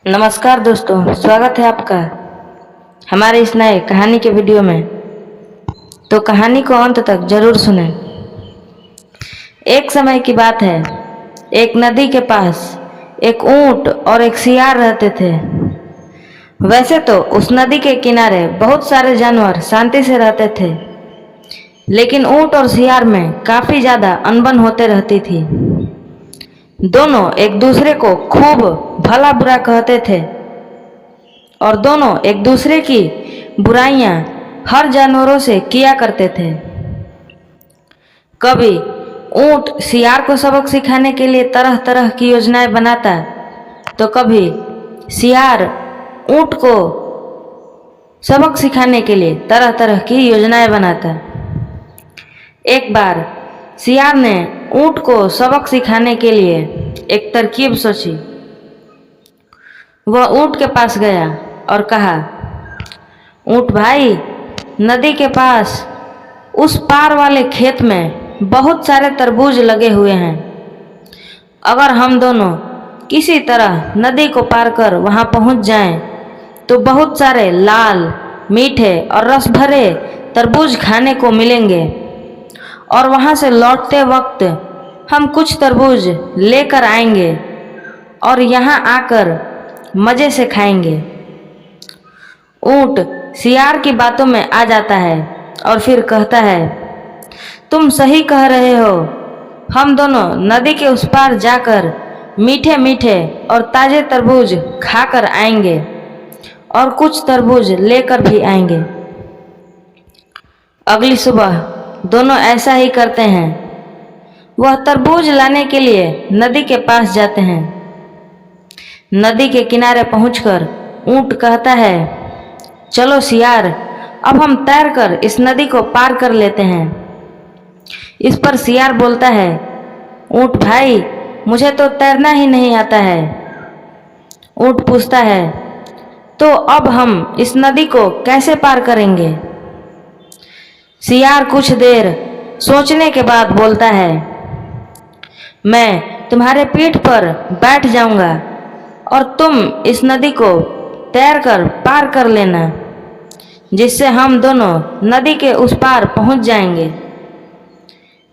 नमस्कार दोस्तों, स्वागत है आपका हमारे इस नए कहानी के वीडियो में। तो कहानी को अंत तक जरूर सुनें। एक समय की बात है, एक नदी के पास एक ऊंट और एक सियार रहते थे। वैसे तो उस नदी के किनारे बहुत सारे जानवर शांति से रहते थे, लेकिन ऊंट और सियार में काफी ज्यादा अनबन होते रहती थी। दोनों एक दूसरे को खूब भला बुरा कहते थे और दोनों एक दूसरे की बुराइयां हर जानवरों से किया करते थे। कभी ऊंट सियार को सबक सिखाने के लिए तरह तरह की योजनाएं बनाता, तो कभी सियार ऊंट को सबक सिखाने के लिए तरह तरह की योजनाएं बनाता। एक बार सियार ने ऊंट को सबक सिखाने के लिए एक तरकीब सोची। वह ऊंट के पास गया और कहा, ऊंट भाई, नदी के पास उस पार वाले खेत में बहुत सारे तरबूज लगे हुए हैं। अगर हम दोनों किसी तरह नदी को पार कर वहां पहुंच जाएं, तो बहुत सारे लाल, मीठे और रस भरे तरबूज खाने को मिलेंगे और वहां से लौटते वक्त हम कुछ तरबूज लेकर आएंगे और यहाँ आकर मज़े से खाएंगे। ऊंट सियार की बातों में आ जाता है और फिर कहता है, तुम सही कह रहे हो, हम दोनों नदी के उस पार जाकर मीठे मीठे और ताज़े तरबूज खाकर आएंगे और कुछ तरबूज लेकर भी आएंगे। अगली सुबह दोनों ऐसा ही करते हैं। वह तरबूज लाने के लिए नदी के पास जाते हैं। नदी के किनारे पहुंचकर ऊंट कहता है, चलो सियार, अब हम तैरकर इस नदी को पार कर लेते हैं। इस पर सियार बोलता है, ऊंट भाई, मुझे तो तैरना ही नहीं आता है। ऊंट पूछता है, तो अब हम इस नदी को कैसे पार करेंगे? सियार कुछ देर सोचने के बाद बोलता है, मैं तुम्हारे पीठ पर बैठ जाऊंगा और तुम इस नदी को तैरकर पार कर लेना, जिससे हम दोनों नदी के उस पार पहुंच जाएंगे।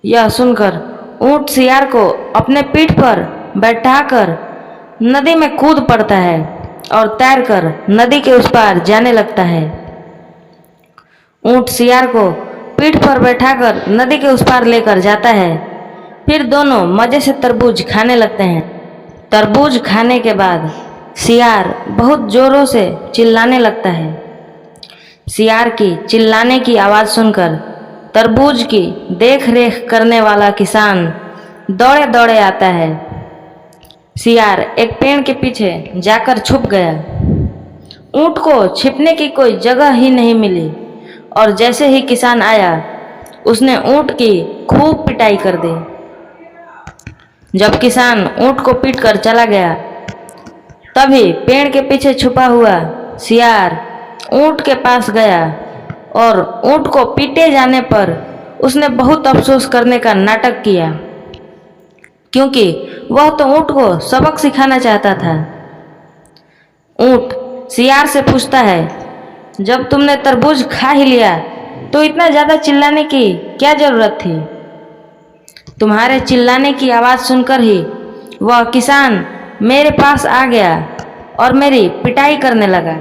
यह सुनकर ऊंट सियार को अपने पीठ पर बैठाकर नदी में कूद पड़ता है और तैरकर नदी के उस पार जाने लगता है। ऊंट सियार को पीठ पर बैठाकर नदी के उस पार लेकर जाता है। फिर दोनों मज़े से तरबूज खाने लगते हैं। तरबूज खाने के बाद सियार बहुत जोरों से चिल्लाने लगता है। सियार की चिल्लाने की आवाज़ सुनकर तरबूज की देख रेख करने वाला किसान दौड़े दौड़े आता है। सियार एक पेड़ के पीछे जाकर छुप गया। ऊंट को छिपने की कोई जगह ही नहीं मिली और जैसे ही किसान आया, उसने ऊंट की खूब पिटाई कर दी। जब किसान ऊंट को पीट कर चला गया, तभी पेड़ के पीछे छुपा हुआ सियार ऊंट के पास गया और ऊंट को पीटे जाने पर उसने बहुत अफसोस करने का नाटक किया, क्योंकि वह तो ऊंट को सबक सिखाना चाहता था। ऊंट सियार से पूछता है, जब तुमने तरबूज खा ही लिया तो इतना ज़्यादा चिल्लाने की क्या ज़रूरत थी? तुम्हारे चिल्लाने की आवाज़ सुनकर ही वह किसान मेरे पास आ गया और मेरी पिटाई करने लगा।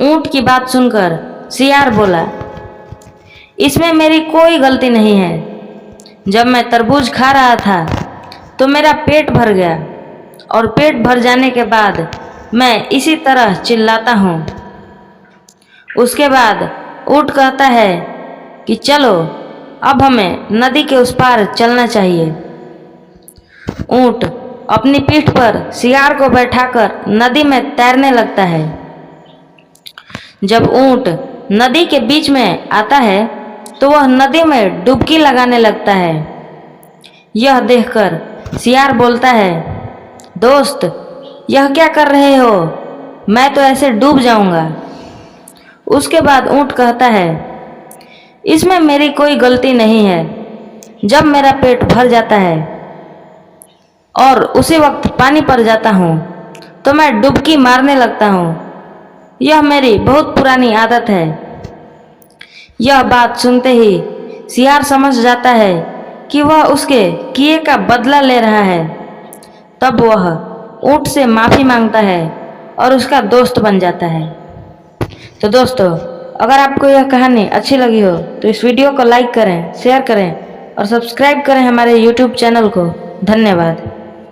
ऊंट की बात सुनकर सियार बोला, इसमें मेरी कोई गलती नहीं है। जब मैं तरबूज खा रहा था तो मेरा पेट भर गया और पेट भर जाने के बाद मैं इसी तरह चिल्लाता हूँ। उसके बाद ऊंट कहता है कि चलो, अब हमें नदी के उस पार चलना चाहिए। ऊंट अपनी पीठ पर सियार को बैठाकर नदी में तैरने लगता है। जब ऊंट नदी के बीच में आता है तो वह नदी में डुबकी लगाने लगता है। यह देखकर सियार बोलता है, दोस्त, यह क्या कर रहे हो? मैं तो ऐसे डूब जाऊंगा। उसके बाद ऊंट कहता है, इसमें मेरी कोई गलती नहीं है। जब मेरा पेट भर जाता है और उसी वक्त पानी पर जाता हूँ तो मैं डुबकी मारने लगता हूँ। यह मेरी बहुत पुरानी आदत है। यह बात सुनते ही सियार समझ जाता है कि वह उसके किए का बदला ले रहा है। तब वह ऊँट से माफ़ी मांगता है और उसका दोस्त बन जाता है। तो दोस्तों, अगर आपको यह कहानी अच्छी लगी हो तो इस वीडियो को लाइक करें, शेयर करें और सब्सक्राइब करें हमारे YouTube चैनल को। धन्यवाद।